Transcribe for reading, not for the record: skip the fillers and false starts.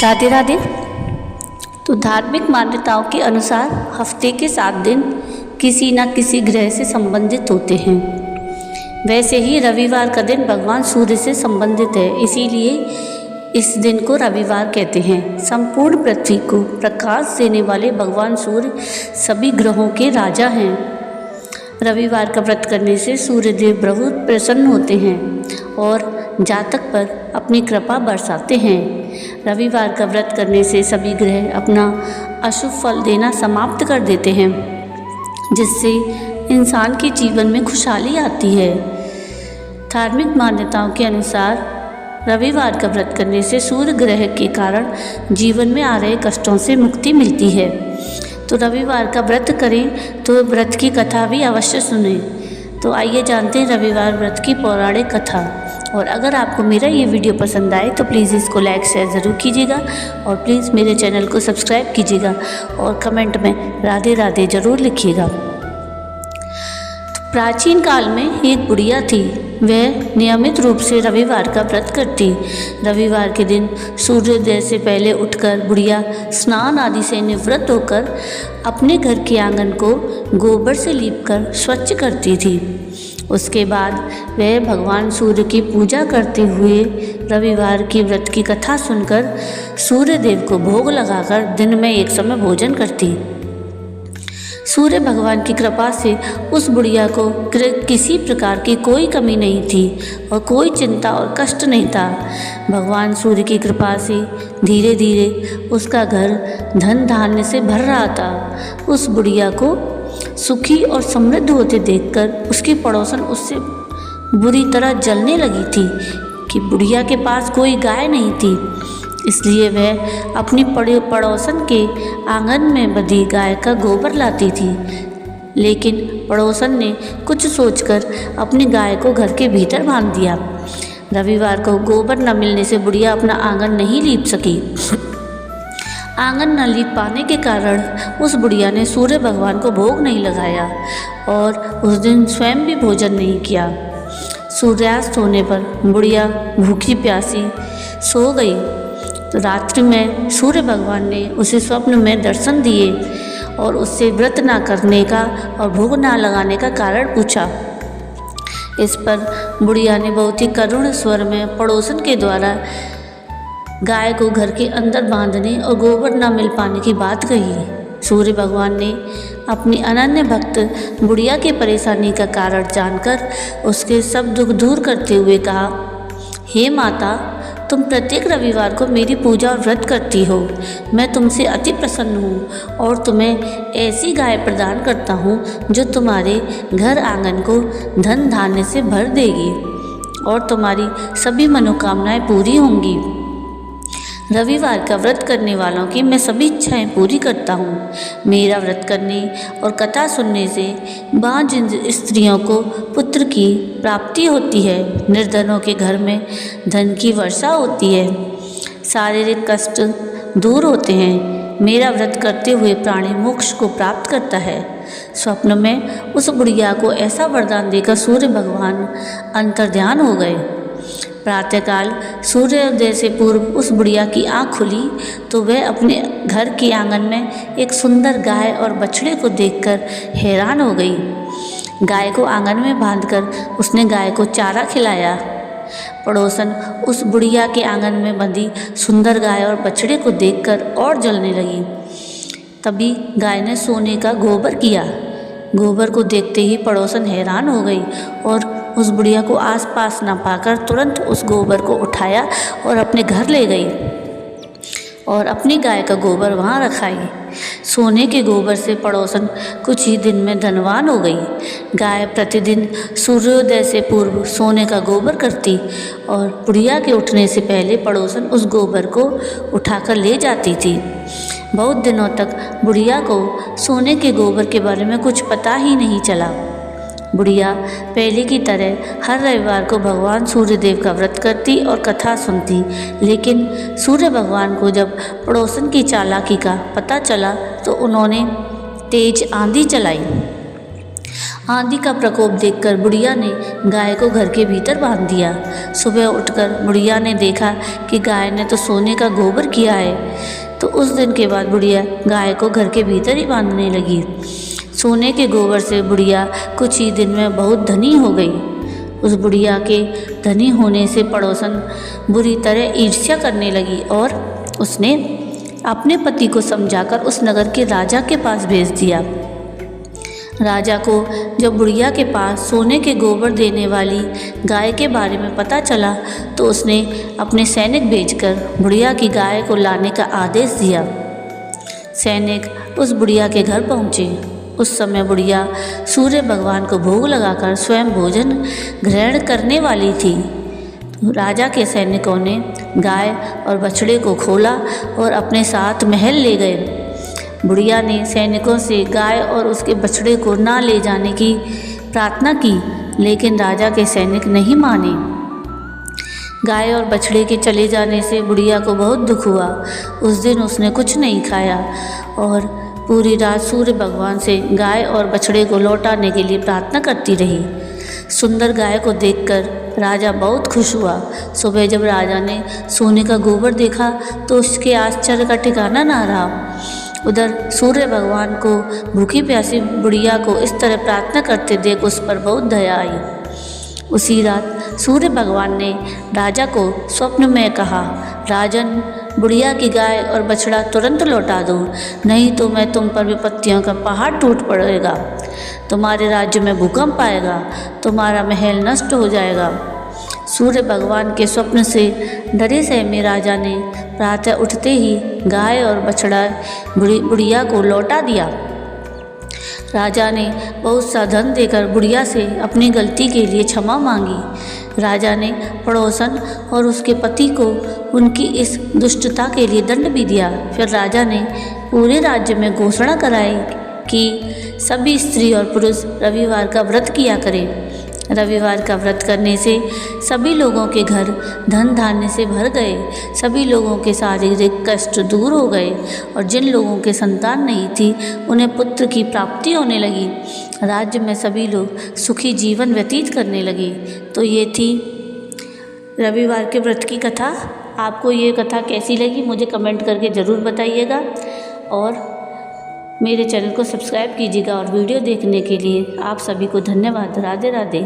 राधे राधे। तो धार्मिक मान्यताओं के अनुसार हफ्ते के 7 दिन किसी न किसी ग्रह से संबंधित होते हैं। वैसे ही रविवार का दिन भगवान सूर्य से संबंधित है, इसीलिए इस दिन को रविवार कहते हैं। संपूर्ण पृथ्वी को प्रकाश देने वाले भगवान सूर्य सभी ग्रहों के राजा हैं। रविवार का व्रत करने से सूर्यदेव बहुत प्रसन्न होते हैं और जातक पर अपनी कृपा बरसाते हैं। रविवार का व्रत करने से सभी ग्रह अपना अशुभ फल देना समाप्त कर देते हैं, जिससे इंसान के जीवन में खुशहाली आती है। धार्मिक मान्यताओं के अनुसार रविवार का व्रत करने से सूर्य ग्रह के कारण जीवन में आ रहे कष्टों से मुक्ति मिलती है। तो रविवार का व्रत करें तो व्रत की कथा भी अवश्य सुनें। तो आइए जानते हैं रविवार व्रत की पौराणिक कथा। और अगर आपको मेरा ये वीडियो पसंद आए तो प्लीज़ इसको लाइक शेयर ज़रूर कीजिएगा और प्लीज़ मेरे चैनल को सब्सक्राइब कीजिएगा और कमेंट में राधे राधे ज़रूर लिखिएगा। तो प्राचीन काल में एक बुढ़िया थी। वह नियमित रूप से रविवार का व्रत करती। रविवार के दिन सूर्योदय से पहले उठकर बुढ़िया स्नान आदि से निवृत्त होकर अपने घर के आंगन को गोबर से लीपकर स्वच्छ करती थी। उसके बाद वह भगवान सूर्य की पूजा करते हुए रविवार की व्रत की कथा सुनकर सूर्यदेव को भोग लगाकर दिन में एक समय भोजन करती। सूर्य भगवान की कृपा से उस बुढ़िया को किसी प्रकार की कोई कमी नहीं थी और कोई चिंता और कष्ट नहीं था। भगवान सूर्य की कृपा से धीरे धीरे उसका घर धन धान्य से भर रहा था। उस बुढ़िया को सुखी और समृद्ध होते देखकर उसकी पड़ोसन उससे बुरी तरह जलने लगी थी कि बुढ़िया के पास कोई गाय नहीं थी, इसलिए वह अपनी पड़ोसन के आंगन में बंधी गाय का गोबर लाती थी। लेकिन पड़ोसन ने कुछ सोचकर अपनी गाय को घर के भीतर बांध दिया। रविवार को गोबर न मिलने से बुढ़िया अपना आंगन नहीं लीप सकी। आंगन न लीप पाने के कारण उस बुढ़िया ने सूर्य भगवान को भोग नहीं लगाया और उस दिन स्वयं भी भोजन नहीं किया। सूर्यास्त होने पर बुढ़िया भूखी प्यासी सो गई। तो रात्रि में सूर्य भगवान ने उसे स्वप्न में दर्शन दिए और उससे व्रत ना करने का और भोग ना लगाने का कारण पूछा। इस पर बुढ़िया ने बहुत ही करुण स्वर में पड़ोसन के द्वारा गाय को घर के अंदर बांधने और गोबर न मिल पाने की बात कही। सूर्य भगवान ने अपनी अनन्य भक्त बुढ़िया की परेशानी का कारण जानकर उसके सब दुख दूर करते हुए कहा, हे माता, तुम प्रत्येक रविवार को मेरी पूजा और व्रत करती हो। मैं तुमसे अति प्रसन्न हूँ और तुम्हें ऐसी गाय प्रदान करता हूँ जो तुम्हारे घर आंगन को धन धान्य से भर देगी और तुम्हारी सभी मनोकामनाएं पूरी होंगी। रविवार का व्रत करने वालों की मैं सभी इच्छाएं पूरी करता हूँ। मेरा व्रत करने और कथा सुनने से बाँझ स्त्रियों को पुत्र की प्राप्ति होती है, निर्धनों के घर में धन की वर्षा होती है, शारीरिक कष्ट दूर होते हैं। मेरा व्रत करते हुए प्राणी मोक्ष को प्राप्त करता है। स्वप्न में उस बुढ़िया को ऐसा वरदान देकर सूर्य भगवान अंतर्ध्यान हो गए। प्रातःकाल सूर्योदय से पूर्व उस बुढ़िया की आँख खुली तो वह अपने घर के आंगन में एक सुंदर गाय और बछड़े को देखकर हैरान हो गई। गाय को आंगन में बांधकर उसने गाय को चारा खिलाया। पड़ोसन उस बुढ़िया के आंगन में बंधी सुंदर गाय और बछड़े को देखकर और जलने लगी। तभी गाय ने सोने का गोबर किया। गोबर को देखते ही पड़ोसन हैरान हो गई और उस बुढ़िया को आसपास न पाकर तुरंत उस गोबर को उठाया और अपने घर ले गई और अपनी गाय का गोबर वहाँ रखाई। सोने के गोबर से पड़ोसन कुछ ही दिन में धनवान हो गई। गाय प्रतिदिन सूर्योदय से पूर्व सोने का गोबर करती और बुढ़िया के उठने से पहले पड़ोसन उस गोबर को उठाकर ले जाती थी। बहुत दिनों तक बुढ़िया को सोने के गोबर के बारे में कुछ पता ही नहीं चला। बुढ़िया पहले की तरह हर रविवार को भगवान सूर्यदेव का व्रत करती और कथा सुनती, लेकिन सूर्य भगवान को जब पड़ोसन की चालाकी का पता चला तो उन्होंने तेज आंधी चलाई। आंधी का प्रकोप देखकर बुढ़िया ने गाय को घर के भीतर बांध दिया। सुबह उठकर बुढ़िया ने देखा कि गाय ने तो सोने का गोबर किया है। तो उस दिन के बाद बुढ़िया गाय को घर के भीतर ही बांधने लगी। सोने के गोबर से बुढ़िया कुछ ही दिन में बहुत धनी हो गई। उस बुढ़िया के धनी होने से पड़ोसन बुरी तरह ईर्ष्या करने लगी और उसने अपने पति को समझाकर उस नगर के राजा के पास भेज दिया। राजा को जब बुढ़िया के पास सोने के गोबर देने वाली गाय के बारे में पता चला तो उसने अपने सैनिक भेजकर बुढ़िया की गाय को लाने का आदेश दिया। सैनिक उस बुढ़िया के घर पहुँचे। उस समय बुढ़िया सूर्य भगवान को भोग लगाकर स्वयं भोजन ग्रहण करने वाली थी। राजा के सैनिकों ने गाय और बछड़े को खोला और अपने साथ महल ले गए। बुढ़िया ने सैनिकों से गाय और उसके बछड़े को ना ले जाने की प्रार्थना की, लेकिन राजा के सैनिक नहीं माने। गाय और बछड़े के चले जाने से बुढ़िया को बहुत दुख हुआ। उस दिन उसने कुछ नहीं खाया और पूरी रात सूर्य भगवान से गाय और बछड़े को लौटाने के लिए प्रार्थना करती रही। सुंदर गाय को देखकर राजा बहुत खुश हुआ। सुबह जब राजा ने सोने का गोबर देखा तो उसके आश्चर्य का ठिकाना ना रहा। उधर सूर्य भगवान को भूखी प्यासी बुढ़िया को इस तरह प्रार्थना करते देख उस पर बहुत दया आई। उसी रात सूर्य भगवान ने राजा को स्वप्न में कहा, राजन, बुढ़िया की गाय और बछड़ा तुरंत लौटा दो, नहीं तो मैं तुम पर विपत्तियों का पहाड़ टूट पड़ेगा। तुम्हारे राज्य में भूकंप आएगा, तुम्हारा महल नष्ट हो जाएगा। सूर्य भगवान के स्वप्न से डरे सहमे राजा ने प्रातः उठते ही गाय और बछड़ा बुढ़िया को लौटा दिया। राजा ने बहुत सा धन देकर बुढ़िया से अपनी गलती के लिए क्षमा मांगी। राजा ने पड़ोसन और उसके पति को उनकी इस दुष्टता के लिए दंड भी दिया। फिर राजा ने पूरे राज्य में घोषणा कराई कि सभी स्त्री और पुरुष रविवार का व्रत किया करें। रविवार का व्रत करने से सभी लोगों के घर धन धान्य से भर गए, सभी लोगों के शारीरिक कष्ट दूर हो गए और जिन लोगों के संतान नहीं थी उन्हें पुत्र की प्राप्ति होने लगी। राज्य में सभी लोग सुखी जीवन व्यतीत करने लगे। तो ये थी रविवार के व्रत की कथा। आपको ये कथा कैसी लगी मुझे कमेंट करके ज़रूर बताइएगा और मेरे चैनल को सब्सक्राइब कीजिएगा। और वीडियो देखने के लिए आप सभी को धन्यवाद। राधे राधे।